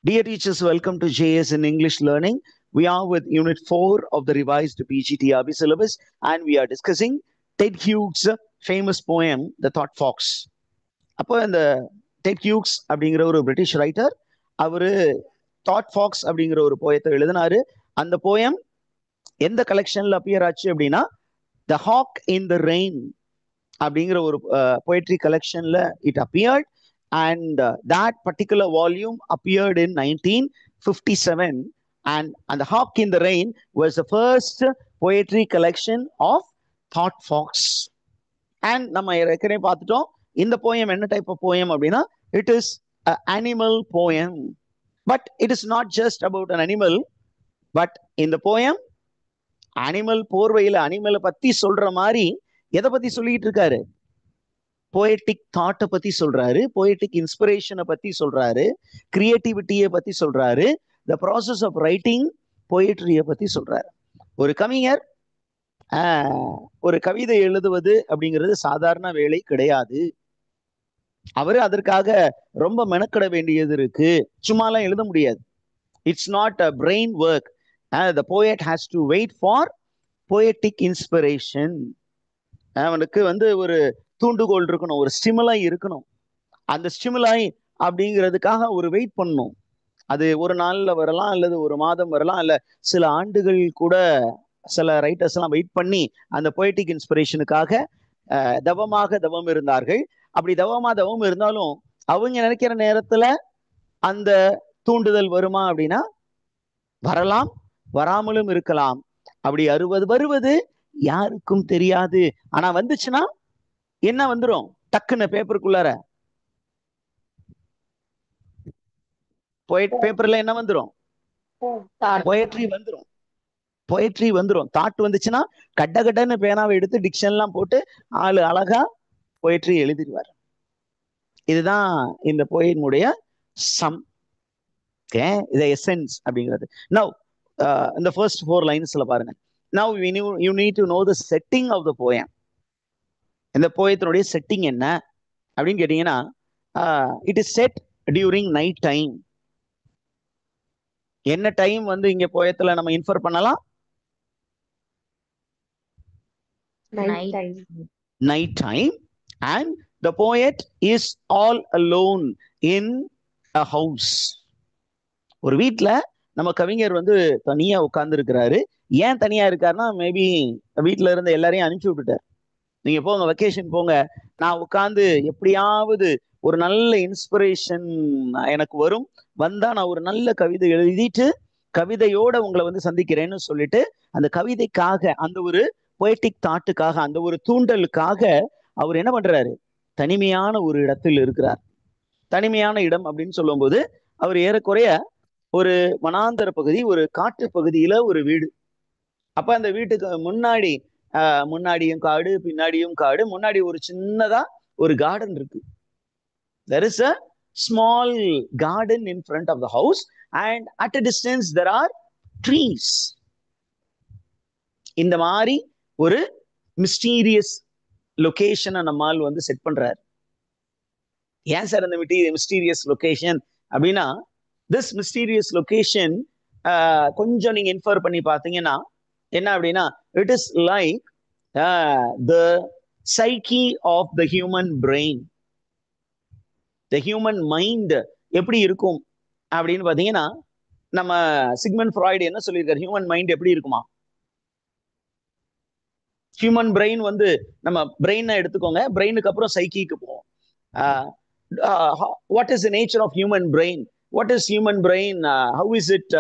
Dear teachers, welcome to JS in English Learning. We are with Unit 4 of the revised PGTRB syllabus, and we are discussing Ted Hughes' famous poem, The Thought Fox. அப்போ இந்த dead Hughes அப்படிங்கிற ஒரு British writer அவரு thought Fox அப்படிங்கிற ஒரு போயத்தை எழுதினாரு. அந்த poem எந்த கலெக்ஷன்ல அப்பியர் ஆச்சு அப்படின்னா த ஹாக் இன் த ரெயின் அப்படிங்கிற ஒரு போயட்ரி கலெக்ஷன்ல it appeared. And that particular volume appeared in 1957, and The Hawk in the Rain was the first poetry collection of Thought Fox. And நம்ம ஏற்கனவே பார்த்துட்டோம் இந்த போயம் என்ன டைப் ஆஃப் போயம் அப்படின்னா it is animal poem. But it is not just about an animal, but இந்த poem animal போர்வையில் அனிமலை பத்தி சொல்ற மாதிரி எதை பத்தி சொல்லிட்டு இருக்காரு? போயட்டிக் தாட்டை பத்தி சொல்றாரு, போயட்டிக் இன்ஸ்பிரேஷனை பத்தி சொல்றாரு, கிரியேட்டிவிட்டியை பத்தி சொல்றாரு, த ப்ராசஸ் ஆஃப் ரைட்டிங் போயட்ரியை பத்தி சொல்றாரு. ஒரு கவிஞர் ஒரு கவிதை எழுதுவது அப்படிங்கிறது சாதாரண வேலை கிடையாது. அவரு அதற்காக ரொம்ப மெனக்கிட வேண்டியது இருக்கு. சும்மாலாம் எழுத முடியாது. It's not a brain work. The poet has to wait for poetic inspiration. அவனுக்கு ஒரு தூண்டுகோல் இருக்கணும், ஒரு ஸ்டிமுலை இருக்கணும். அந்த ஸ்டிமுலை அப்படிங்கிறதுக்காக ஒரு வெயிட் பண்ணணும். அது ஒரு நாள்ல வரலாம், அல்லது ஒரு மாதம் வரலாம், இல்ல சில ஆண்டுகள் கூட சில ரைட்டர்ஸ் எல்லாம் வெயிட் பண்ணி அந்த பொய்டிக் இன்ஸ்பிரேஷனுக்காக தவம் இருந்தார்கள். அப்படி தவம் இருந்தாலும் அவங்க நினைக்கிற நேரத்துல அந்த தூண்டுதல் வருமா அப்படின்னா வரலாம், வராமலும் இருக்கலாம். அப்படி வருவது யாருக்கும் தெரியாது. ஆனா வந்துச்சுன்னா என்ன வந்துரும்? டக்குன்னு பேப்பருக்குள்ளார பேப்பர்ல என்ன வந்துரும்? போயட்ரி வந்துரும். தாட் வந்துச்சுன்னா கடன்னு பேனாவை எடுத்து டிக்ஷன்லாம் போட்டு ஆளு அழகா போயட்ரி எழுதிடுவார். இதுதான் இந்த போயினுடைய சம், இது எசன்ஸ் அப்படிங்கிறது. நவ் இந்த ஃபர்ஸ்ட் 4 லைன்ஸ்ல பாருங்க. Now you need to know the setting of the poem. இந்த போயத்தினுடைய செட்டிங் என்ன அப்படின்னு கேட்டீங்கன்னா, it is set during night time. என்ன டைம் இங்க போயத்துல நம்ம இன்ஃபர் பண்ணலாம்? night time. And the poet is all alone in a house. ஒரு வீட்டுல நம்ம கவிஞர் தனியா உட்கார்ந்து இருக்கிறாரு. ஏன் தனியா இருக்காருன்னா, மேபி வீட்டுல இருந்து எல்லாரையும் அனுப்பிச்சு விட்டுட்டார். நீங்க போங்க, வெக்கேஷன் போங்க, நான் உட்கார்ந்து எப்படியாவது ஒரு நல்ல இன்ஸ்பிரேஷன் எனக்கு வந்தா நான் ஒரு நல்ல கவிதை எழுதிட்டு கவிதையோட உங்களை சந்திக்கிறேன்னு சொல்லிட்டு அந்த கவிதைக்காக, அந்த ஒரு பொய்டிக் தாட்டுக்காக, அந்த ஒரு தூண்டலுக்காக அவர் என்ன பண்றாரு? தனிமையான ஒரு இடத்தில் இருக்கிறார். தனிமையான இடம் அப்படின்னு சொல்லும் போது அவர் ஏறக்குறைய ஒரு வனாந்தர பகுதி, ஒரு காட்டு பகுதியில ஒரு வீடு. அப்ப அந்த வீட்டுக்கு முன்னாடியும் காடு, பின்னாடியும் காடு. முன்னாடி ஒரு சின்னதா ஒரு கார்டன் இருக்கு. There is a small garden in front of the house, and at a distance there are trees. இந்த மாதிரி ஒரு மிஸ்டீரியஸ் லொகேஷனை நம்மால் செட் பண்றாரு. ஏன் சார் அந்த மிஸ்டீரியஸ் லொகேஷன் அப்படின்னா, திஸ் மிஸ்டீரியஸ் லொகேஷன் கொஞ்சம் நீங்க இன்ஃபர் பண்ணி பார்த்தீங்கன்னா என்ன அப்படின்னா, it is like the psyche of the human brain. The human mind எப்படி இருக்கும் அப்படின்னு பாத்தீங்கன்னா, நம்ம சிக்மண்ட் ஃப்ராய்டு என்ன சொல்லியிருக்காரு? ஹியூமன் மைண்ட் எப்படி இருக்குமா? ஹியூமன் பிரெயின் நம்ம பிரெயினை எடுத்துக்கோங்க, பிரெயினுக்கு அப்புறம் சைக்கிக்கு போவோம். What is the nature of human brain? What is human brain? How is it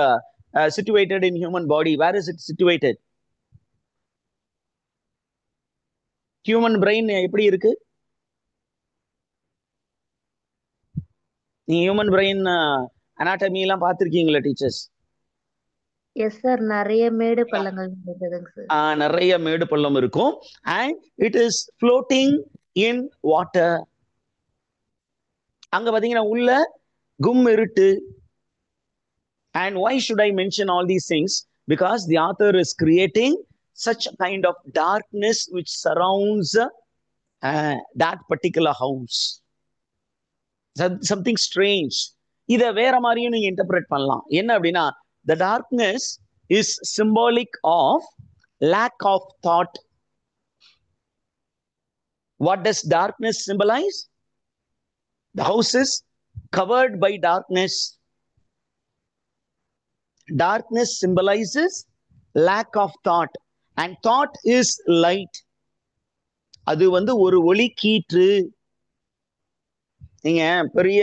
situated in human body? Where is it situated? Human brain எப்படி இருக்கு? நீ ஹியூமன் பிரெயின் அனாட்டமி எல்லாம் பார்த்திருக்கீங்களா டீச்சர்ஸ்? எஸ் சார், நிறைய மேடு பள்ளங்கள் இருக்குதுங்க சார். நிறைய மேடு பள்ளம் இருக்கும். And it is floating in water. அங்க பாத்தீங்கன்னா உள்ள கும் இருட்டு. And why should I mention all these things? Because the author is creating such a kind of darkness which surrounds that particular house. Something strange. இதை வேற மாதிரியும் நீங்க interpret பண்ணலாம். என்ன அப்படின்னா, the darkness is symbolic of lack of thought. What does darkness symbolize? The house is covered by darkness. Darkness symbolizes lack of thought, and thought is light. அது வந்து ஒரு ஒளி கீற்று. நீங்க பெரிய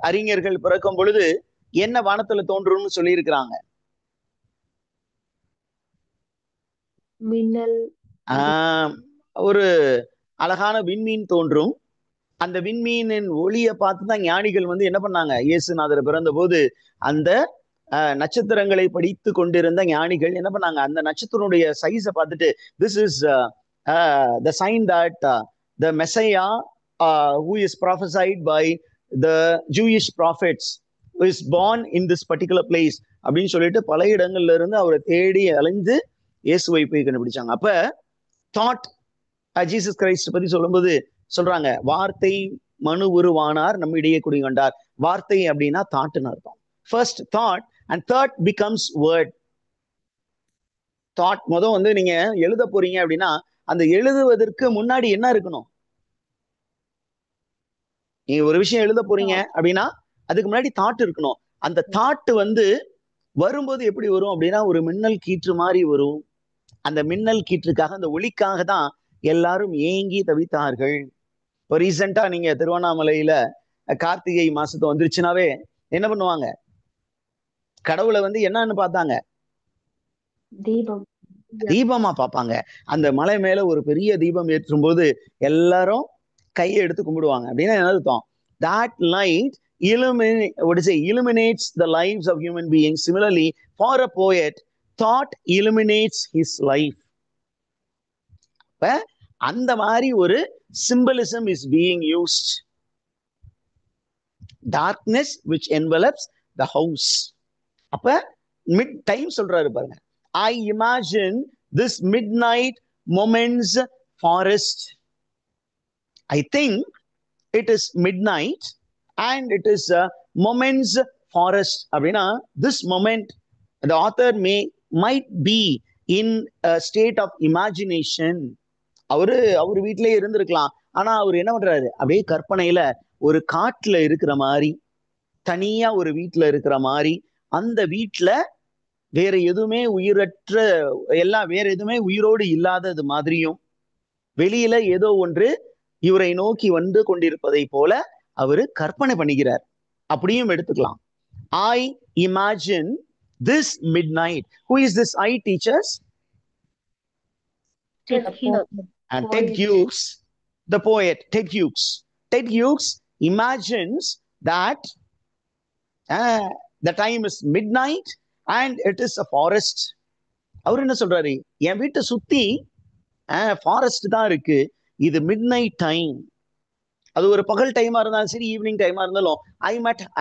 அறிஞர்கள் பிறக்கும் பொழுது என்ன வானத்துல தோன்றும்னு சொல்லி இருக்கிறாங்க? மின்னல். ஒரு அழகான விண்மீன் தோன்றும். அந்த விண்மீனின் ஒளியை பார்த்துதான் ஞானிகள் வந்து என்ன பண்ணாங்க? இயேசுநாதர் பிறந்த போது அந்த நட்சத்திரங்களை படித்து கொண்டிருந்த ஞானிகள் என்ன பண்ணாங்க? அந்த நட்சத்திரனுடைய சைஸை பார்த்துட்டு, this is the sign that the Messiah who is prophesied by the Jewish prophets who is born in this particular place அப்படின்னு சொல்லிட்டு பல இடங்கள்ல இருந்து அவரை தேடி அலைந்து இயேசுவை போய் கண்டுபிடிச்சாங்க. அப்ப தாட் ஜீசஸ் கிரைஸ்ட் பத்தி சொல்லும்போது சொல்றாங்க, வார்த்தை மனு உருவானார் நம்மிடையே குடிகொண்டார். வார்த்தை அப்படின்னா தாட்னு அர்த்தம். First thought and thought becomes word. Thought வந்து நீங்க எழுத போறீங்க அப்படின்னா அந்த எழுதுவதற்கு முன்னாடி என்ன இருக்கணும்? நீங்க ஒரு விஷயம் எழுத போறீங்க அப்படின்னா அதுக்கு முன்னாடி தாட் இருக்கணும். அந்த தாட் வந்து வரும்போது எப்படி வரும் அப்படின்னா ஒரு மின்னல் கீற்று மாதிரி வரும். அந்த மின்னல் கீற்றுக்காக, அந்த ஒளிக்காக தான் எல்லாரும் ஏங்கி தவித்தார்கள். இப்போ ரீசெண்டா நீங்க திருவண்ணாமலையில கார்த்திகை மாசத்தை வந்துருச்சுனாவே என்ன பண்ணுவாங்க? கடவுளை வந்து என்னன்னு பார்த்தாங்க? தீபம். தீபமா பார்ப்பாங்க. அந்த மலை மேல ஒரு பெரிய தீபம் ஏற்றும் போது எல்லாரும் கையை எடுத்து கும்பிடுவாங்க. அப்படின்னா என்ன அர்த்தம்? That light illuminates the lives of human beings. Similarly, for a poet, thought illuminates his life. அந்த மாதிரி ஒரு symbolism is being used. Darkness which envelops the house. அப்ப மிட் டைம் சொல்றாரு பாருங்க. I imagine this midnight moment's forest. I think it is midnight and it is a moment's forest. அப்படின்னா this moment the author might be in a state of imagination. அவரு வீட்டிலேயே இருந்திருக்கலாம். ஆனா அவர் என்ன பண்றாரு? அப்படியே கற்பனையில ஒரு காட்டுல இருக்கிற மாதிரி, தனியா ஒரு வீட்டுல இருக்கிற மாதிரி, அந்த வீட்டுல வேற எதுவுமே உயிரற்ற வேற எதுவுமே உயிரோடு இல்லாதது மாதிரியும், வெளியில ஏதோ ஒன்று இவரை நோக்கி வந்து கொண்டிருப்பதை போல அவரு கற்பனை பண்ணுகிறார். அப்படியும் எடுத்துக்கலாம். I imagine this midnight. Who is this I, teachers? Ted Hughes, the poet. Ted Hughes imagines that the time is midnight and it is a forest. அவர் என்ன சொல்றாரு? என் வீட்டை சுத்தி ஃபாரஸ்ட் தான் இருக்கு, இது மிட் நைட் டைம். அது ஒரு பகல் டைமா இருந்தாலும் சரி, ஈவினிங் டைமா இருந்தாலும்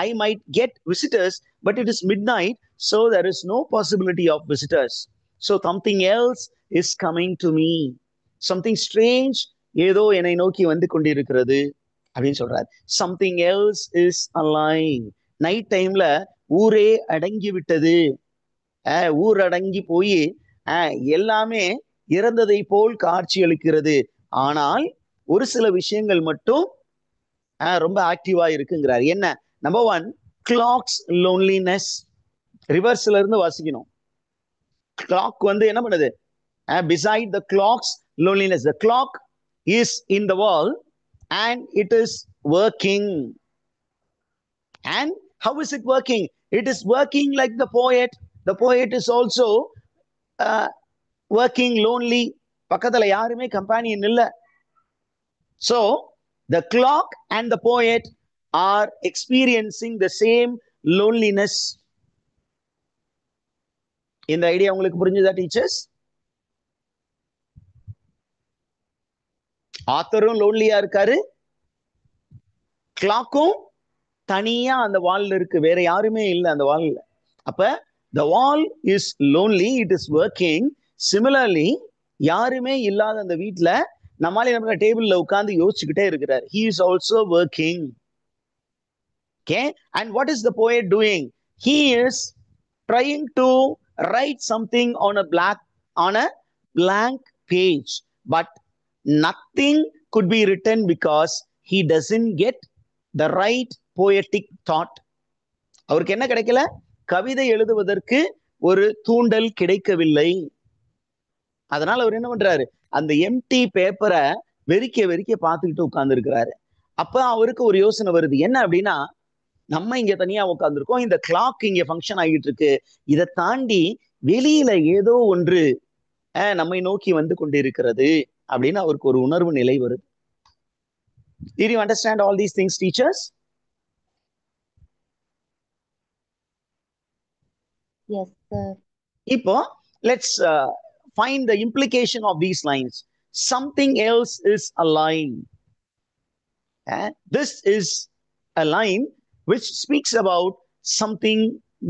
I might get visitors, but it is midnight, so there is no possibility of visitors. So something else is coming to me. Something strange ஏதோ என்னை நோக்கி வந்து கொண்டிருக்கிறது அப்படின்னு சொல்றாரு. Something else is alive. Night டைம்ல ஊரே அடங்கி விட்டது. ஊர் அடங்கி போய் எல்லாமே இறந்ததை போல் காட்சி அளிக்கிறது. ஆனால் ஒரு சில விஷயங்கள் மட்டும் ரொம்ப ஆக்டிவா இருக்குங்கிறார். என்ன? Number 1, clocks loneliness. ரிவர்ஸ்ல இருந்து வாசிக்கணும். கிளாக் வந்து என்ன பண்ணுது? beside the clocks loneliness. The clock is in the wall and it is working. And how is it working? It is working like the poet. The poet is also working lonely. பக்கத்துல யாருமே companion இல்ல. So the clock and the poet are experiencing the same loneliness. இந்த idea உங்களுக்கு புரிஞ்சுதா teachers? ஆத்தரும் லோன்லியா இருக்காரு, கிளாக்கும் தனியா அந்த வால்ல இருக்கு, வேற யாருமே இல்லை அந்த வால்ல. அப்ப the wall is lonely, it is working. Similarly, யாருமே இல்லாத அந்த வீட்டுல நம்மால நம்ம டேபிள்ல உட்கார்ந்து யோசிச்சுக்கிட்டே இருக்கிறார். He is also working. Okay, and what is the poet doing? He is trying to write something on a blank page, but nothing could be written because he doesn't get the right poetic thought. அவருக்கு என்ன கிடைக்கல? கவிதை எழுதுவதற்கு ஒரு தூண்டல் கிடைக்கவில்லை. அதனால அவர் என்ன பண்றாரு? அந்த எம்டி பேப்பரை வெறிக்க வெறிக்க பார்த்துக்கிட்டு உட்கார்ந்து இருக்கிறாரு. அப்ப அவருக்கு ஒரு யோசனை வருது. என்ன அப்படின்னா, நம்ம இங்க தனியா உட்கார்ந்துருக்கோம், இந்த கிளாக் இங்க ஃபங்க்ஷன் ஆகிட்டு இருக்கு, இதை தாண்டி வெளியில ஏதோ ஒன்று நம்மை நோக்கி வந்து கொண்டிருக்கிறது அப்படின்னு அவருக்கு ஒரு உணர்வு நிலை வருது. Did you understand all these things, teachers? Yes, sir. இப்போ let's find the implication of these lines. Something else is a line. This is a line which speaks about something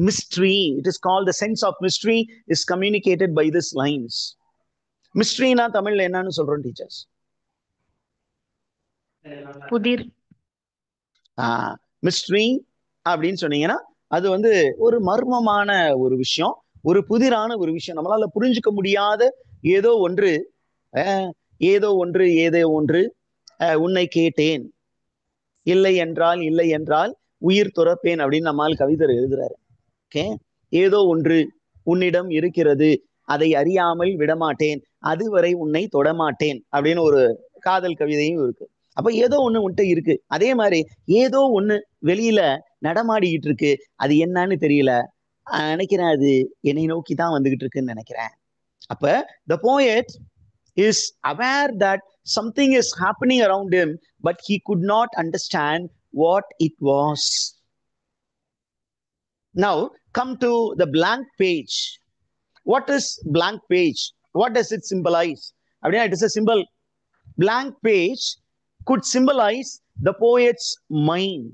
mystery. It is called the sense of mystery is communicated by these lines. Mystery na தமிழ்ல என்னன்னு சொல்றோம் teachers? புதிர். Mystery அப்படின்னு சொன்னீங்கன்னா அது வந்து ஒரு மர்மமான ஒரு விஷயம், ஒரு புதிரான ஒரு விஷயம், நம்மளால புரிஞ்சுக்க முடியாத ஏதோ ஒன்று, ஏதோ ஒன்று உன்னை கேட்டேன், இல்லை என்றால் உயிர் துறப்பேன் அப்படின்னு நம்மால் கவிதர் எழுதுறாரு. ஓகே, ஏதோ ஒன்று உன்னிடம் இருக்கிறது, அதை அறியாமல் விடமாட்டேன், அதுவரை உன்னை தொடமாட்டேன் அப்படின்னு ஒரு காதல் கவிதையும் இருக்கு. அப்ப ஏதோ ஒண்ணு உன்கிட்ட இருக்கு, அதே மாதிரி ஏதோ ஒண்ணு வெளியில நடமாடிக்கிட்டு இருக்கு, அது என்னன்னு தெரியல, நினைக்கிறேன் அது என்னை நோக்கி தான் வந்துகிட்டு இருக்குன்னு நினைக்கிறேன். அப்ப the poet is aware that something is happening around him, but he could not understand what it was. Now come to the blank page. What is blank page? What does it symbolize? அப்படின்னா it is a symbol. Blank page could symbolize the poet's mind.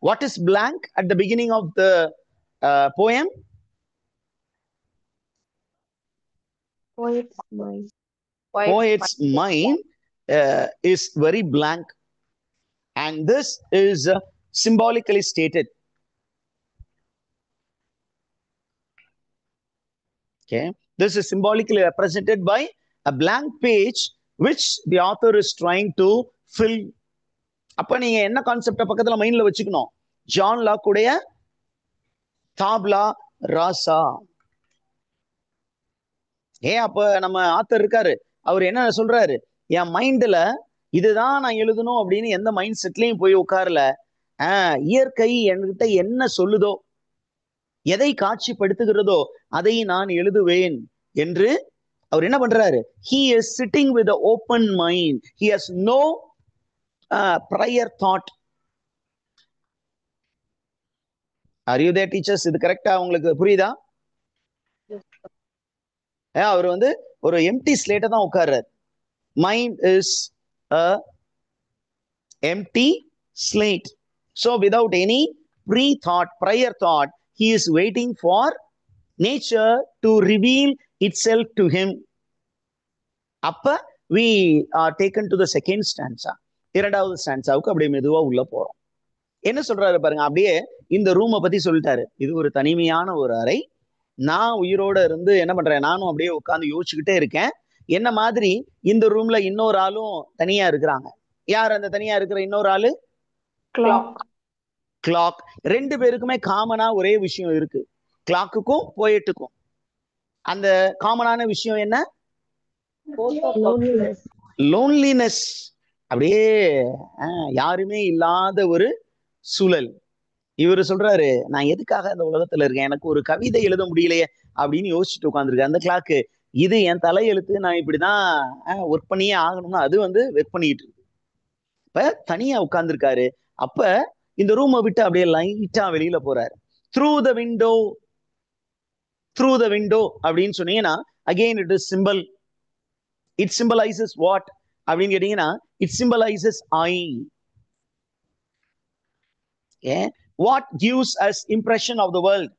What is blank at the beginning of the poem? Poet's mind. Poet's mind is very blank, and this is symbolically stated. Okay, this is symbolically represented by a blank page which the author is trying to fill. அப்ப நீங்க என்ன கான்செப்ட பக்கத்துல மைண்ட்ல வச்சுக்கணும்? John lock உடைய தாப்லா ராசா. அப்ப நம்ம author இருக்காரு, அவர் என்ன சொல்றாரு? என் மைண்ட்ல இதுதான் நான் எழுதணும் அப்படின்னு எந்த மைண்ட் செட்லயும் போய் உட்காரல, இயற்கை என்கிட்ட என்ன சொல்லுதோ, எதை காட்சிப்படுத்துகிறதோ அதை நான் எழுதுவேன் என்று அவர் என்ன பண்றாரு? He is sitting with an open mind. He has no prior thought. Are you there, teachers? இது கரெக்டா உங்களுக்கு புரியுதா? அவர் வந்து ஒரு எம்டி ஸ்லேட்டை தான் உட்கார்றாரு. Mind is a empty slate. So without any prior thought, he is waiting for nature to reveal itself to him. அப்ப we are taken to the second stanza. இரண்டாவது ஸ்டான்சாவுக்கு அப்படியே மெதுவா உள்ள போறோம். என்ன சொல்றாரு பாருங்க, அப்படியே இந்த ரூமை பத்தி சொல்லிட்டாரு. இது ஒரு தனிமையான ஒரு அறை, நான் உயிரோட இருந்து என்ன பண்றேன், நானும் அப்படியே உட்கார்ந்து யோசிச்சுக்கிட்டே இருக்கேன். என்ன மாதிரி இந்த ரூம்ல இன்னொரு ஆளும் தனியா இருக்கிறாங்க. யார் அந்த தனியா இருக்கிற இன்னொரு ஆளு? கிளாக். ரெண்டு பேருக்குமே காமனா ஒரே விஷயம் இருக்கு, கிளாக்குக்கும் போயட்டுக்கும். அந்த காமனான விஷயம் என்ன? லோன்லினஸ். அப்படியே யாருமே இல்லாத ஒரு சூழல். இவரு சொல்றாரு, நான் எதுக்காக அந்த உலகத்துல இருக்கேன், எனக்கு ஒரு கவிதை எழுத முடியலையே அப்படின்னு யோசிச்சுட்டு உட்காந்துருக்கேன். அந்த கிளாக்கு, இது என் தலையெழுத்து, நான் இப்படிதான் ஒர்க் பண்ணியே ஆகணும்னா அது வந்து ஒர்க் பண்ணிட்டு இருக்கு. இப்ப தனியா உட்கார்ந்துருக்காரு. அப்ப இந்த ரூமை விட்டு அப்படியே லைட்டா வெளியில போறாரு. த்ரூ த விண்டோ அப்படின்னு சொன்னீங்கன்னா again it is simple. It symbolises what அப்படின்னு கேட்டீங்கன்னா it symbolises I. What gives us impression of the world?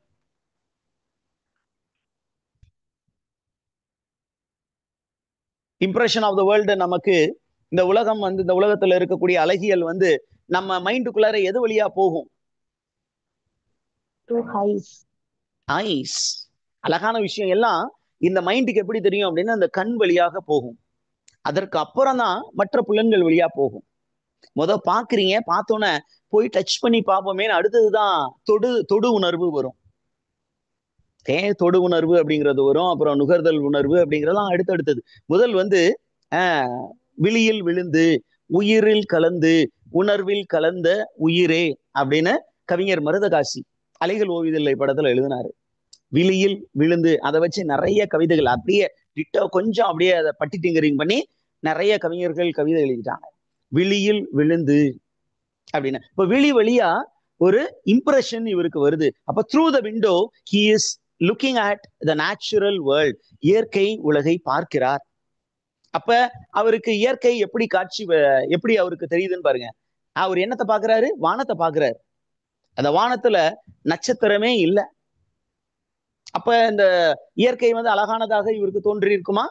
Impression of the world நமக்கு இந்த உலகம் வந்து, இந்த உலகத்துல இருக்கக்கூடிய அழகியல் வந்து நம்ம மைண்டுக்குள்ளார எது வழியா போகும்? ஐஸ். அழகான விஷயம் எல்லாம் இந்த மைண்டுக்கு எப்படி தெரியும் அப்படின்னா அந்த கண் வழியாக போகும். அதற்கு அப்புறம் தான் மற்ற புலன்கள் வழியா போகும். பாக்குறீங்க, பார்த்தோன்னே போய் டச் பண்ணி பார்ப்போமே, அடுத்ததுதான் தொடு உணர்வு வரும். தொடு உணர்வு அப்படிங்கிறது வரும். அப்புறம் நுகர்தல் உணர்வு அப்படிங்கிறதெல்லாம் அடுத்தடுத்தது. முதல் விழியில் விழுந்து, உயிரில் கலந்து, உணர்வில் கலந்த உயிரே அப்படின்னு கவிஞர் மருதகாசி அலைகள் ஓவியதில்லை படத்துல எழுதினாரு. விழியில் விழுந்து, அதை வச்சு நிறைய கவிதைகள் அப்படியே கொஞ்சம் அப்படியே அதை பட்டி டிங்கரிங் பண்ணி நிறைய கவிஞர்கள் கவிதை எழுதிட்டாங்க. விழியில் விழுந்து அப்படின்னு. இப்ப விழி வழியா ஒரு இம்ப்ரெஷன் இவருக்கு வருது. அப்ப through the window he is looking at the natural world, இயற்கை உலகை பார்க்கிறார். அப்ப அவருக்கு இயற்கை எப்படி அவருக்கு தெரியுதுன்னு பாருங்க. அவர் என்னத்தை பாக்குறாரு? வானத்தை பாக்குறாரு. அந்த வானத்துல நட்சத்திரமே இல்லை. அப்ப இந்த இயற்கை அழகானதாக இவருக்கு தோன்றி இருக்குமா?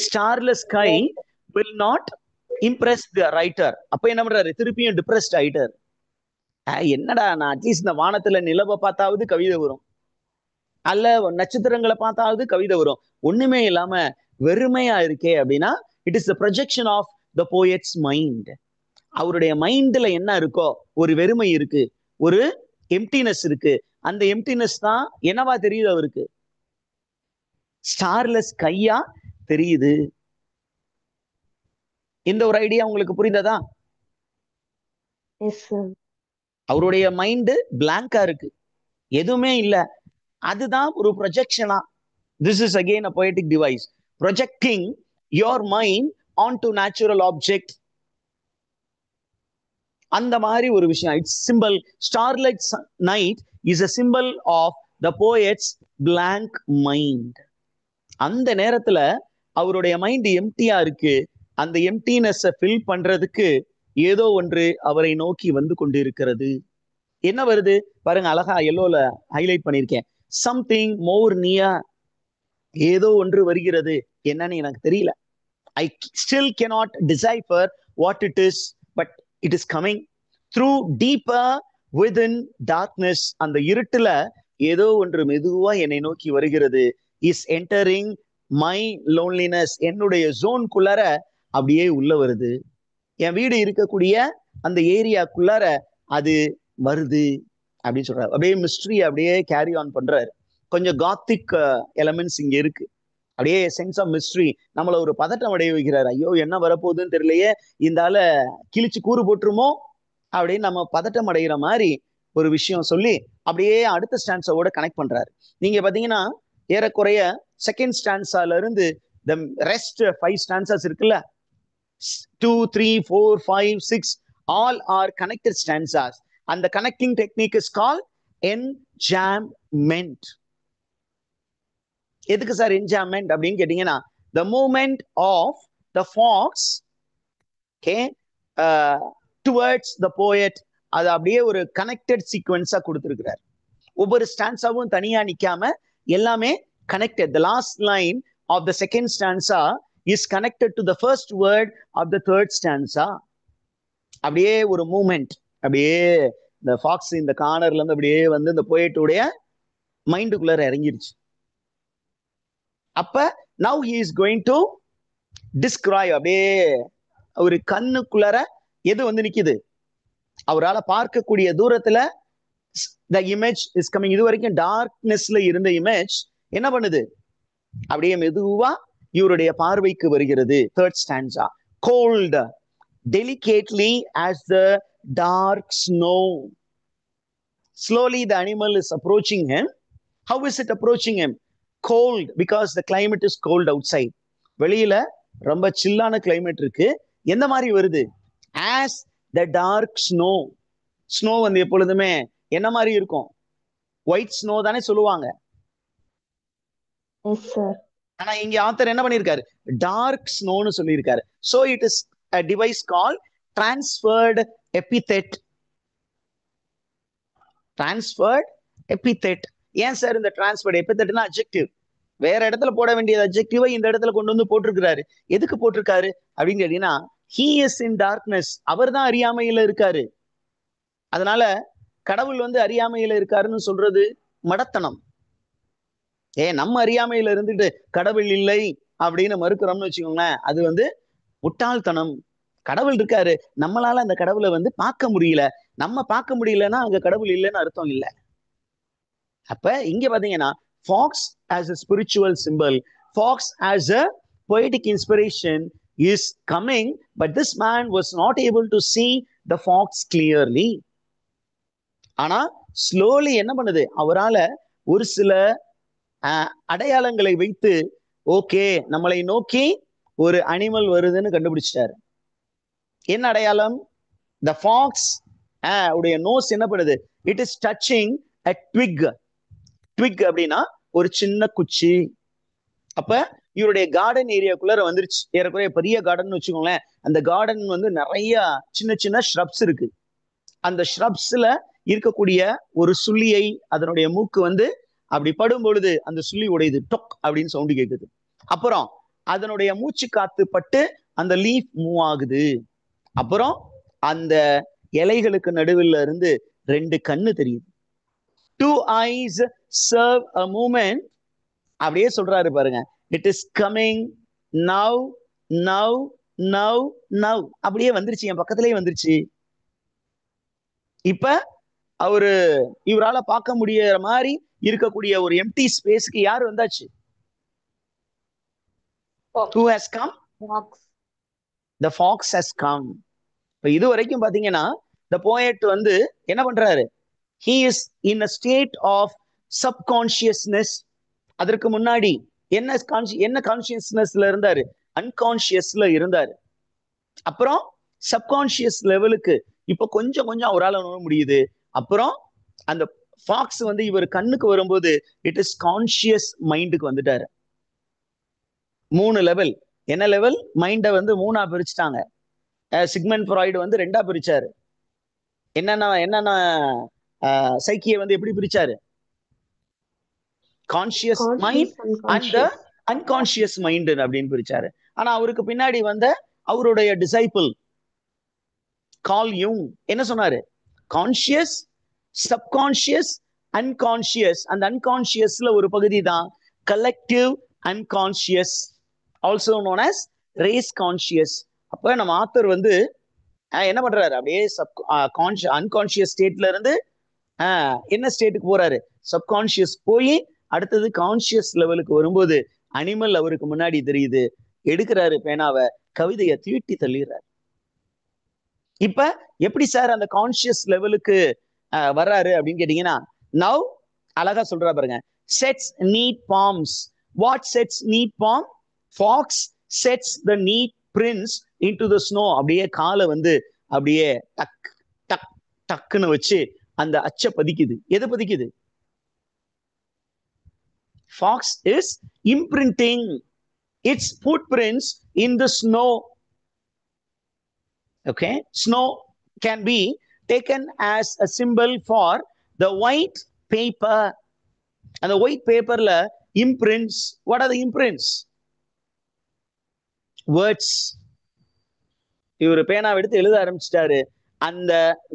ஸ்டார்லெஸ் sky will not impress the writer. அப்ப என்ன பண்றாரு? திருப்பியும் டிப்ரெஸ்ட் ஆயிட்டார். என்னடா, நான் அட்லீஸ்ட் இந்த வானத்துல நிலவை பார்த்தாவது கவிதை வரும், அல்ல நட்சத்திரங்களை பார்த்தாவது கவிதை வரும், ஒண்ணுமே இல்லாம வெறுமையா இருக்கே அப்படின்னா it is the projection of the poet's mind. அவருடைய மைண்ட்ல என்ன இருக்கோ ஒரு வெறுமை இருக்கு, ஒரு எம்டினஸ் இருக்கு. அந்த எம்டினஸ் தான் என்னவா தெரியுது அவருக்கு? ஸ்டார்லெஸ் கையா தெரியுது. இந்த ஒரு ஐடியா உங்களுக்கு புரிந்ததா? அவருடைய மைண்டு பிளாங்கா இருக்கு, எதுவுமே இல்ல. அதுதான் ஒரு ப்ரொஜெக்ஷனா. This is again a poetic device, projecting your mind onto natural object. அந்த மாதிரி ஒரு விஷயம். It's simple. Starlight night is a symbol of the poet's blank mind. அந்த நேரத்துல அவருடைய மைண்ட் எம்டியா இருக்கு. அந்த எம்டினஸ் ஃபில் பண்றதுக்கு ஏதோ ஒன்று அவரை நோக்கி வந்து கொண்டிருக்கிறது. என்ன வருது பாருங்க, அழகா எல்லோல ஹைலைட் பண்ணிருக்கேன். Something more near. ஏதோ ஒன்று வருகிறது, என்னன்னு எனக்கு தெரியல. I still cannot decipher what it is, but it is coming through deeper within darkness. அந்த இருட்டுல ஏதோ ஒன்று மெதுவா என்னை நோக்கி வருகிறது. is entering my loneliness. என்னுடைய ஜோன்குள்ளார அப்படியே உள்ள வருது. என் வீடு இருக்கக்கூடிய அந்த ஏரியாக்குள்ளார அது வருது அப்படின்னு சொல்றாரு. அப்படியே மிஸ்ட்ரி அப்படியே கேரி ஆன் பண்றாரு. கொஞ்சம் காத்திக் எலமெண்ட்ஸ் இங்க இருக்கு. அப்படியே சென்ஸ் ஆஃப் மிஸ்ட்ரி நம்மள ஒரு பதட்டம் அடைய வைக்கிறாரு. ஐயோ என்ன வரப்போகுதுன்னு தெரியலையே, இந்த ஆள கிழிச்சு கூறு போட்டுருமோ அப்படின்னு நம்ம பதட்டம் அடைகிற மாதிரி ஒரு விஷயம் சொல்லி அப்படியே அடுத்த ஸ்டான்ஸோட கனெக்ட் பண்றாரு. நீங்க பாத்தீங்கன்னா ஏறக்குறைய செகண்ட் ஸ்டான்ஸால இருந்து the rest 5 stanzas இருக்குல்ல, 2, 3, 4, 5, 6 all are connected stanzas. And the connecting technique is called enjambment. எதுக்கு சார் enjambment அப்படின்னு கேட்டீங்கன்னா, the movement of the fox towards the poet, அது அப்படியே ஒரு கனெக்டட் சீக்வன்ஸா கொடுத்திருக்கிறார். ஒவ்வொரு ஸ்டான்ஸாவும் தனியா நிக்காம எல்லாமே connected. The last line of the second stanza is connected to the first word of the third stanza. அப்படியே ஒரு மூமெண்ட், அப்படியே இந்த ஃபாக்ஸ் இந்த கார்னர்ல இருந்து அப்படியே இந்த போயட்டுடைய மைண்டுக்குள்ளார இறங்கிருச்சு. அப்ப now he is going to describe. அப்படியே ஒரு கண்ணுக்குள்ளார எது நிக்குது, அவரால் பார்க்கக்கூடிய தூரத்துல the image is coming. இது வரைக்கும் டார்க்னஸ்ல இருந்த இமேஜ் என்ன பண்ணுது, அப்படியே மெதுவா இவருடைய பார்வைக்கு வருகிறது. Third stanza. Cold delicately as the dark snow. Slowly the animal is approaching him. How is it approaching him? Cold, because the climate is cold outside. வெளியில ரொம்ப சில்லான கிளைமேட் இருக்கு. எந்த மாதிரி வருது? As the dark snow. Snow எப்பொழுதுமே என்ன மாதிரி இருக்கும்? ஒயிட் ஸ்னோ தானே சொல்லுவாங்க. ஆனா இங்க ஆத்தர் என்ன பண்ணிருக்காரு? டார்க் ஸ்னோன்னு சொல்லியிருக்காரு. So it is a device called transferred epithet. Transferred epithet. ஏன் சார் இந்த transferred epithetனா adjective? வேற இடத்துல போட வேண்டிய அட்ஜெக்டிவை இந்த இடத்துல கொண்டு வந்து போட்டிருக்கிறாரு. எதுக்கு போட்டிருக்காரு அப்படின்னு கேட்டீங்கன்னா, he is in darkness, அவர் தான் அறியாமையில இருக்காரு. அதனால கடவுள் வந்து அறியாமையில இருக்காருன்னு சொல்றது மடத்தனம். நம்ம அறியாமையில இருந்துட்டு கடவுள் இல்லை அப்படின்னு மறுக்கிறோம்னு வச்சுக்கோங்களேன், அது வந்து முட்டாள்தனம். கடவுள் இருக்காரு, நம்மளால அந்த கடவுளை வந்து பார்க்க முடியல. நம்ம பார்க்க முடியலன்னா அங்க கடவுள் இல்லைன்னு அர்த்தம் இல்லை. அப்ப இங்க பாத்தீங்கன்னா fox as a spiritual symbol, fox as a poetic inspiration is coming, but this man was not able to see the fox clearly. ஆனா ஸ்லோலி என்ன பண்ணுது, அவரால ஒரு சில அடையாளங்களை வைத்து ஓகே நம்மளை நோக்கி ஒரு அனிமல் வருதுன்னு கண்டுபிடிச்சிட்டாரு. என்ன அடையாளம்? the fox உடைய நோஸ் என்ன பண்ணுது, it is touching a twig. twig அப்படின்னா ஒரு சின்ன குச்சி. அப்ப இவருடைய கார்டன் ஏரியாக்குள்ள வந்துருச்சு. ஏறக்குறைய பெரிய கார்டன் வச்சுக்கோங்களேன். அந்த கார்டன் வந்து நிறைய சின்ன சின்ன ஷ்ரப்ஸ் இருக்கு. அந்த ஷ்ரப்ஸ்ல இருக்கக்கூடிய ஒரு சுள்ளியை அதனுடைய மூக்கு வந்து அப்படி படும் பொழுது அந்த சுள்ளி உடையுது, டொக் அப்படின்னு சவுண்டு கேட்குது. அப்புறம் அதனுடைய மூச்சு காத்து பட்டு அந்த லீஃப் மூவ் ஆகுது. அப்புறம் அந்த இலைகளுக்கு நடுவில் இருந்து 2 கண்ணு தெரியுது. 2 eyes serve a movement. அப்படியே சொல்றாரு பாருங்க, it is coming now now now now. அப்படியே வந்துருச்சு, என் பக்கத்திலேயே வந்துருச்சு. இப்ப அவரு இவரால பார்க்க முடியற மாதிரி இருக்கக்கூடிய ஒரு எம்டி ஸ்பேஸ்க்கு யார் வந்தாச்சு? Who has come? Fox. The fox has come. இப்ப இது வரைக்கும் பாத்தீங்கன்னா the poet வந்து என்ன பண்றாரு, he is in a state of subconsciousness. அதற்கு முன்னாடி என்ன கான்சியஸ்னஸ்ல இருந்தாரு? அன்கான்சியஸ்ல இருந்தாரு. அப்புறம் சப்கான்சியஸ் லெவலுக்கு இப்ப கொஞ்சம் கொஞ்சம் அவரால் உணர முடியுது. அப்புறம் அந்த ஃபாக்ஸ் வந்து இவர் கண்ணுக்கு வரும்போது இட் இஸ் கான்சியஸ் மைண்டுக்கு வந்துட்டாரு. 3 லெவல். என்ன லெவல்? மைண்டை வந்து 3ஆ பிரிச்சுட்டாங்க. சிக்மண்ட் ஃப்ராய்டு வந்து 2ஆ பிரிச்சாரு. என்னென்ன சைக்கியை வந்து எப்படி பிரிச்சாரு? Conscious mind and unconscious mind அப்படின்னு பிரிச்சாரு. ஆனா அவருக்கு பின்னாடி வந்த அவருடைய டிசைபிள் கார்ல் யூங் என்ன சொன்னாரு? Conscious, subconscious, unconscious. அந்த அன்கான்சியஸ்ல ஒரு பகுதி தான் collective unconscious, also known as race conscious. அப்ப நம்ம ஆத்தர் வந்து என்ன பண்றாரு, அப்படியே அன்கான்சியஸ் ஸ்டேட்ல இருந்து என்ன ஸ்டேட்டுக்கு போறாரு? சப்கான்சியஸ் போய் அடுத்தது கான்சியஸ் லெவலுக்கு வரும்போது அனிமல் அவருக்கு முன்னாடி தெரியுது. எடுக்கிறாரு பேனாவை, கவிதையை தீட்டி தள்ளிடுறாரு. இப்ப எப்படி சார் அந்த கான்சியஸ் லெவலுக்கு வர்றாரு அப்படின்னு கேட்டீங்கன்னா, நவ் அழகா சொல்றா பாருங்க, sets neat palms. What sets neat palm? Fox sets the neat prints into the snow. அப்படியே காலை வந்து அப்படியே டக் டக் டக்குன்னு வச்சு அந்த அச்சை பதிக்குது. எது பதிக்குது? Fox is imprinting its footprints in the snow. Okay, snow can be taken as a symbol for the white paper. And the white paper la imprints. What are the imprints? Words. இவர் பேனா எடுத்து எழுத ஆரம்பிச்சிட்டாரு. அந்த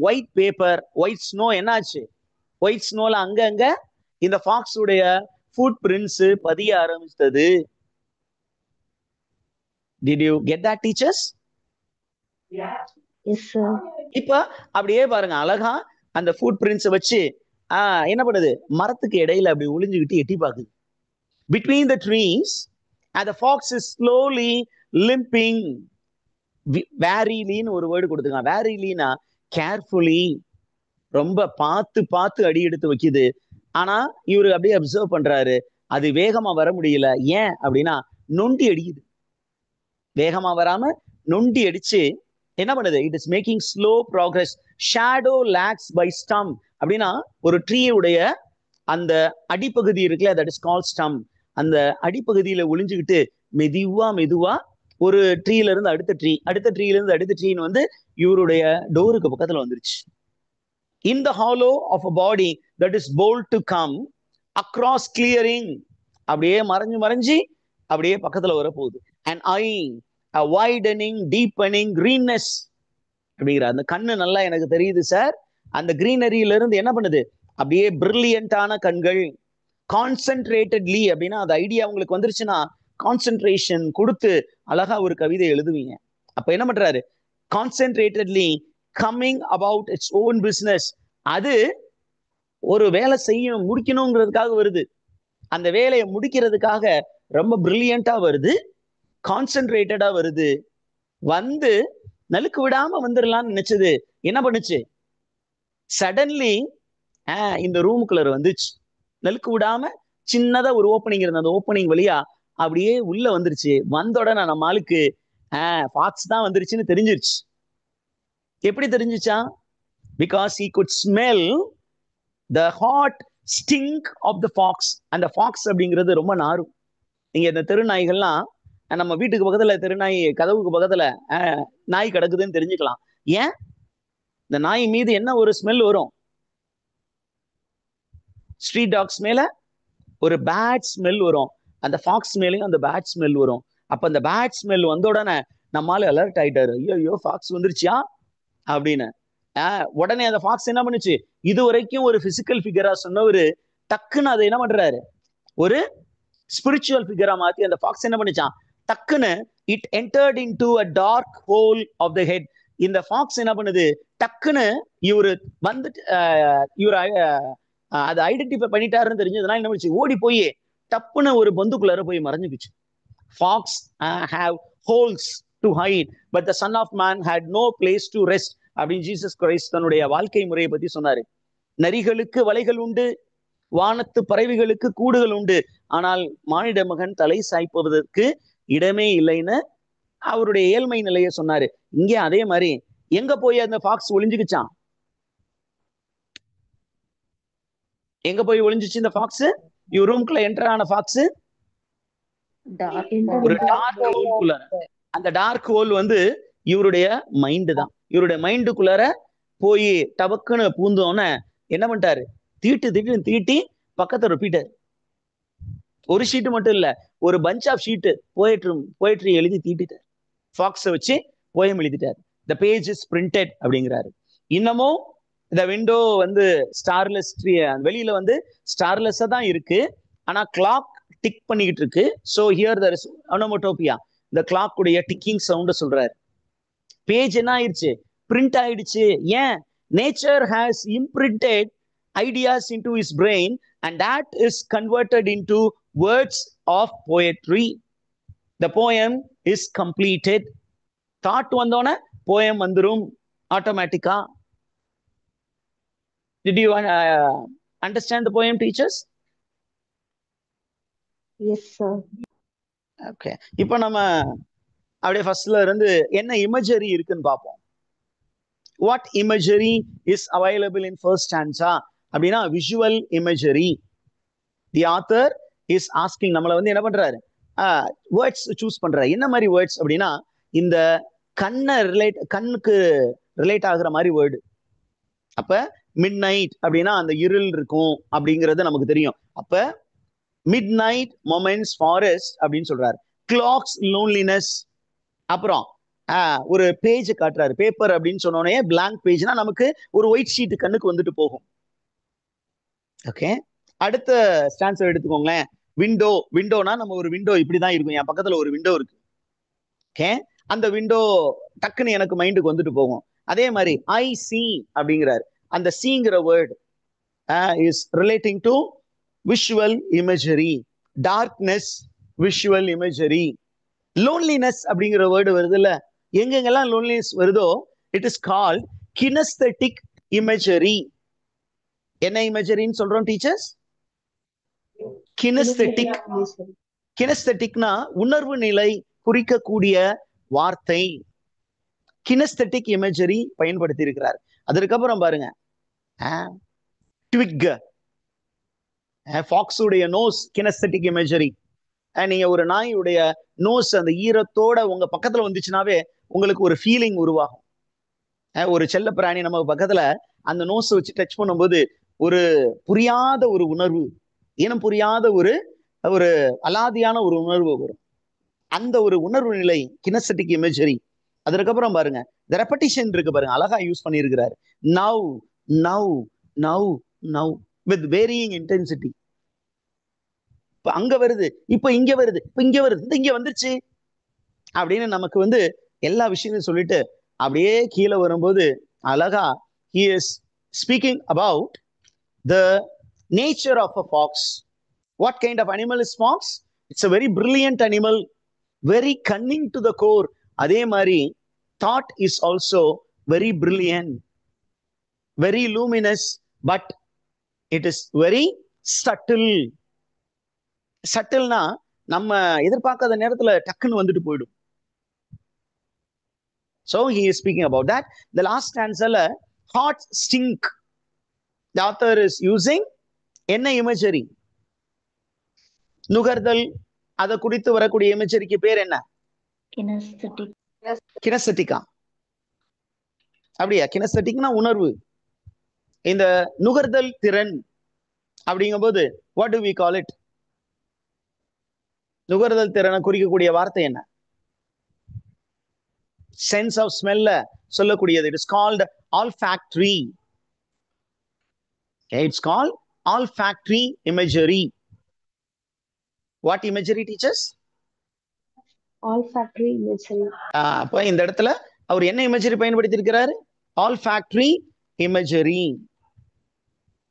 white paper, white snow என்னாச்சு? White ஸ்னோல அங்க இந்த Fox உடைய ஃபுட் பிரிண்ட்ஸ் பதிய ஆரம்பிச்சது. Did you get that, teachers? Yes, sir. இப்ப அப்படியே பாருங்க, அழகா அந்த ஃபுட் பிரிண்ட்ஸ் வச்சு என்ன பண்ணுது? மரத்துக்கு இடையில அப்படி ஒளிஞ்சுக்கிட்டு எட்டி பாக்குது. Between the trees, and the fox is slowly limping. Warily ஒரு வேர்டு கொடுத்துங்க. Warily-னா கேர்ஃபுல்லி, ரொம்ப பார்த்து பார்த்து அடி எடுத்து வைக்குது. ஆனா இவரு அப்படியே அப்சர்வ் பண்றாரு, அது வேகமா வர முடியல. ஏன் அப்படின்னா நொண்டி அடிக்குது. வேகமா வராம நொண்டி அடிச்சு என்ன பண்ணுது? It is making slow progress. Shadow lags by stem. அப்படின்னா ஒரு ட்ரீயுடைய அந்த அடிப்பகுதி இருக்குல்ல, தட் இஸ் கால் ஸ்டம். அந்த அடிப்பகுதியில ஒளிஞ்சுக்கிட்டு மெதுவா ஒரு ட்ரீல இருந்து அடுத்த ட்ரீ, அடுத்த ட்ரீல இருந்து அடுத்த ட்ரீன்னு வந்து இவருடைய டோருக்கு பக்கத்துல வந்துருச்சு. In the hollow of a body that is bold to come across clearing, அப்படியே மறைஞ்சு மறைஞ்சு அப்படியே பக்கத்துல வர போகுது. அண்ட் ஐ வைடனிங் டீப்பனிங் கிரீன்னஸ் அப்படிங்கிற அந்த கண்ணு நல்லா எனக்கு தெரியுது சார். அந்த கிரீனரியில இருந்து என்ன பண்ணுது, அப்படியே பிரில்லியண்டான கண்கள். கான்சென்ட்ரேட்டட்லி அப்படின்னா அது ஐடியா உங்களுக்கு வந்துருச்சுன்னா கான்சென்ட்ரேஷன் கொடுத்து அழகா ஒரு கவிதை எழுதுவீங்க. அப்ப என்ன பண்றாரு, concentratedly coming about its own business. அது ஒரு வேலை செய்ய முடிக்கணுங்கிறதுக்காக வருது, அந்த வேலையை முடிக்கிறதுக்காக ரொம்ப பிரில்லியண்டா வருது, கான்சென்ட்ரேட்டடா வருது. வந்து நலுக்கு விடாம வந்துடலாம்னு நினைச்சது, என்ன பண்ணுச்சு, சடன்லி இந்த ரூமுக்குள்ள வந்துச்சு. நலுக்கு விடாம சின்னதா ஒரு ஓப்பனிங் இருந்த அந்த ஓப்பனிங் வழியா அப்படியே உள்ள வந்துருச்சு. வந்த உடனே நம்ம ஆளுக்கு ஃபாக்ஸ் தான் வந்துருச்சுன்னு தெரிஞ்சிருச்சு. எப்படி தெரிஞ்சிச்சா? Because he could smell the hot stink of the fox. அந்த ஃபாக்ஸ் அப்படிங்கிறது ரொம்ப நாரும். நீங்க இந்த தெருநாய்கள்லாம் நம்ம வீட்டுக்கு பக்கத்துல தெருநாய் கதவுக்கு பக்கத்துல நாய் கிடக்குதுன்னு தெரிஞ்சுக்கலாம். ஏன்? இந்த நாய் மீது என்ன ஒரு ஸ்மெல் வரும், ஸ்ட்ரீட் டாக்ஸ் மேல ஒரு பேட் ஸ்மெல் வரும், அந்த ஃபாக்ஸ் மேலேயும் அந்த பேட் ஸ்மெல் வரும். அப்ப அந்த பேட் ஸ்மெல் வந்த உடனே நம்மால அலர்ட் ஆயிட்டாரு, ஐயோ ஃபாக்ஸ் வந்துருச்சியா அப்படின்னு. உடனே அந்த ஃபாக்ஸ் என்ன பண்ணுச்சு, இது வரைக்கும் ஒரு பிசிக்கல் ஃபிகரா சொன்னவரு டக்குன்னு அதை என்ன பண்றாரு, ஒரு ஸ்பிரிச்சுவல் ஃபிகரா மாத்தி அந்த ஃபாக்ஸ் என்ன பண்ணுச்சான், டக்குன்னு it entered into a dark hole of the head. இந்த ஃபாக்ஸ் என்ன பண்ணுது, டக்குன்னு இவரு வந்துட்டு இவரு அதை ஐடென்டிஃபை பண்ணிட்டாருன்னு தெரிஞ்சதுனால என்ன பண்ணுச்சு, ஓடி போய் டப்புன்னு ஒரு பொந்துக்குள்ளார போய் மறைஞ்சுக்குச்சு. Fox have holes to hide but the son of man had no place to rest அப்படின்னு ஜீசஸ் கிரைஸ்ட் தன்னுடைய வாழ்க்கை முறையை பத்தி சொன்னாரு. நரிகளுக்கு வலைகள் உண்டு, வானத்து பறவைகளுக்கு கூடுகள் உண்டு, ஆனால் மானிட மகன் தலை சாய்ப்பதற்கு இடமே இல்லைன்னு அவருடைய ஏழ்மை நிலையை சொன்னாரு. இங்கே அதே மாதிரி எங்க போய் அந்த ஃபாக்ஸ் ஒளிஞ்சுக்குச்சான், எங்க போய் ஒளிஞ்சிச்சு இந்த ஃபாக்ஸ்? இவர் ரூம்குள்ள என்டர் ஆன ஃபாக்ஸ் ஒரு டார்க் ஹோல்குள்ள. அந்த டார்க் ஹோல் வந்து இவருடைய மைண்டு தான். இவருடைய மைண்டுக்குள்ளார போய் டபக்குன்னு பூந்தோன்னு என்ன பண்ணிட்டாரு, தீட்டி பக்கத்தை ரிப்பீட்டர். ஒரு ஷீட்டு மட்டும் இல்ல, ஒரு பஞ்ச் ஆஃப் ஷீட்டு போயட்ரி எழுதி தீட்டிட்டார். ஃபாக்ஸை வச்சு போயம் எழுதிட்டார். த பேஜ் இஸ் பிரிண்டட் அப்படிங்கிறாரு. இன்னமும் இந்த விண்டோ வந்து ஸ்டார்லெஸ், வெளியில வந்து ஸ்டார்லெஸ்ஸா தான் இருக்கு, ஆனா கிளாக் டிக் பண்ணிக்கிட்டு இருக்கு. ஸோ ஹியர் தர் இஸ் அனோமோட்டோபியா, இந்த கிளாக் உடைய டிக்கிங் சவுண்ட சொல்றாரு. பேஜ் என்ன ஆயிடுச்சு, பிரிண்ட் ஆயிடுச்சு. ஏன்? Nature has imprinted ideas into his brain and that is converted into words of poetry. The poem is completed. Thought வந்தோன்னே போயம் வந்துரும் ஆட்டோமேட்டிக்கா. Did you understand the poem, teachers? Yes, sir. Okay. இப்போ நம்ம அப்படியே ஃபர்ஸ்ட்ல இருந்து என்ன இமேஜரி இருக்குன்னு பார்ப்போம். What imagery is available in first stanza அப்படின்னா visual imagery. The author is asking, நம்மள வந்து என்ன பண்றாரு, வேர்ட்ஸ் சூஸ் பண்றாரு. என்ன மாதிரி வேர்ட்ஸ் அப்படின்னா இந்த கண்ணுக்கு ரிலேட் ஆகுற மாதிரி வேர்டு. அப்ப மிட் நைட் அப்படின்னா அந்த இருள் இருக்கும் அப்படிங்கிறது நமக்கு தெரியும். அப்ப மிட் நைட் மொமெண்ட்ஸ் ஃபாரஸ்ட் அப்படின்னு சொல்றாரு. Clocks loneliness. அப்புறம் ஒரு பேஜ் காட்டுறாரு, பேப்பர் அப்படின்னு சொன்னோடனே பிளாங்க் பேஜ்னா நமக்கு ஒரு ஒயிட் ஷீட் கண்ணுக்கு வந்துட்டு போகும். ஓகே, அடுத்த ஸ்டான்சர் எடுத்துக்கோங்களேன். விண்டோனா நம்ம ஒரு விண்டோ இப்படிதான் இருக்கும், என் பக்கத்துல ஒரு விண்டோ இருக்கு. ஓகே, அந்த விண்டோ டக்குன்னு எனக்கு மைண்டுக்கு வந்துட்டு போகும். அதே மாதிரி ஐ சி அப்படிங்கிறாரு. அந்த சீங்கிற word is relating to visual imagery. Darkness visual imagery. Loneliness அப்படிங்கிற வேர்டு வருது இல்ல, எங்கெங்கெல்லாம் லோன்லினஸ் வருதோ it is called kinesthetic imagery. என்ன இமேஜரின்னு சொல்றோம் டீச்சர்ஸ்? கினஸ்தெட்டிக். கினஸ்தெட்டிக்னா உணர்வு நிலை குறிக்கக்கூடிய வார்த்தை. கினஸ்தெட்டிக் இமேஜரி பயன்படுத்தி இருக்கிறார். அதற்கப்புறம் பாருங்க, ட்விக், ஃபாக்ஸுடைய நோஸ் கினஸ்தெட்டிக் இமேஜரி. நீங்க ஒரு நாயுடைய நோஸ் அந்த ஈரத்தோட உங்க பக்கத்துல வந்துச்சுனாவே உங்களுக்கு ஒரு ஃபீலிங் உருவாகும். ஒரு செல்ல பிராணி நம்ம பக்கத்துல அந்த நோஸ் வச்சு டச் பண்ணும்போது ஒரு புரியாத ஒரு உணர்வு, இனம் புரியாத ஒரு ஒரு அலாதியான ஒரு உணர்வு வரும். அந்த ஒரு உணர்வு நிலை கினஸ்தட்டிக் இமேஜரி. அதுக்கப்புறம் பாருங்க, இந்த ரெப்படிஷன் இருக்கு பாருங்க, அழகா யூஸ் பண்ணியிருக்கிறாரு. Now now now now with varying intensity. இப்ப அங்க வருது, இப்ப இங்க வருது, இப்ப இங்க வருது, இந்த இங்க வந்துருச்சு அப்படின்னு நமக்கு வந்து எல்லா விஷயத்தையும் சொல்லிட்டு அப்படியே கீழே வரும்போது அழகா he is speaking about the nature of a fox. What kind of animal is fox? It's a very brilliant animal, very cunning to the core. அதே மாதிரி thought is also very brilliant, very luminous, but it is very subtle. சட்டில்னா நம்ம எதிர்பார்க்காத நேரத்துல டக்குன்னு வந்துட்டு போயிடும். So he is speaking about that. The last stanza, hot stink. The author is using என்ன imagery? நுகர்தல். அதை குறித்து வரக்கூடிய இமேஜரிக்கு பேர் என்ன? கினஸ்தட்டிக்கா. அப்படியா? கினஸ்தட்டிக்னா உணர்வு. இந்த நுகர்தல் திறன் அப்படிங்கும் போது what do we call it? நுகர்தல் திறனை குறிக்கக்கூடிய வார்த்தை என்ன? சென்ஸ் ஆஃப் ஸ்மெல்ல சொல்லக்கூடியது. It is called olfactory. Okay, it's called olfactory imagery. What imagery, teachers? olfactory imagery. அப்ப இந்த இடத்துல அவர் என்ன இமேஜரி பயன்படுத்தி இருக்கிறாரு? olfactory imagery.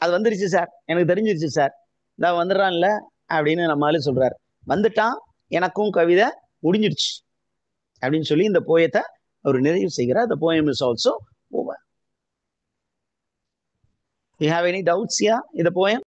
அது வந்துருச்சு சார், எனக்கு தெரிஞ்சிருச்சு சார், நான் வந்துடுறான்ல அப்படின்னு நம்மளால சொல்றாரு. வந்துட்டான், எனக்கும் கவிதை முடிஞ்சிருச்சு அப்படின்னு சொல்லி இந்த போயத்தை அவர் நிறைவு செய்கிறார். The poem is also over. You have any doubts here in the poem?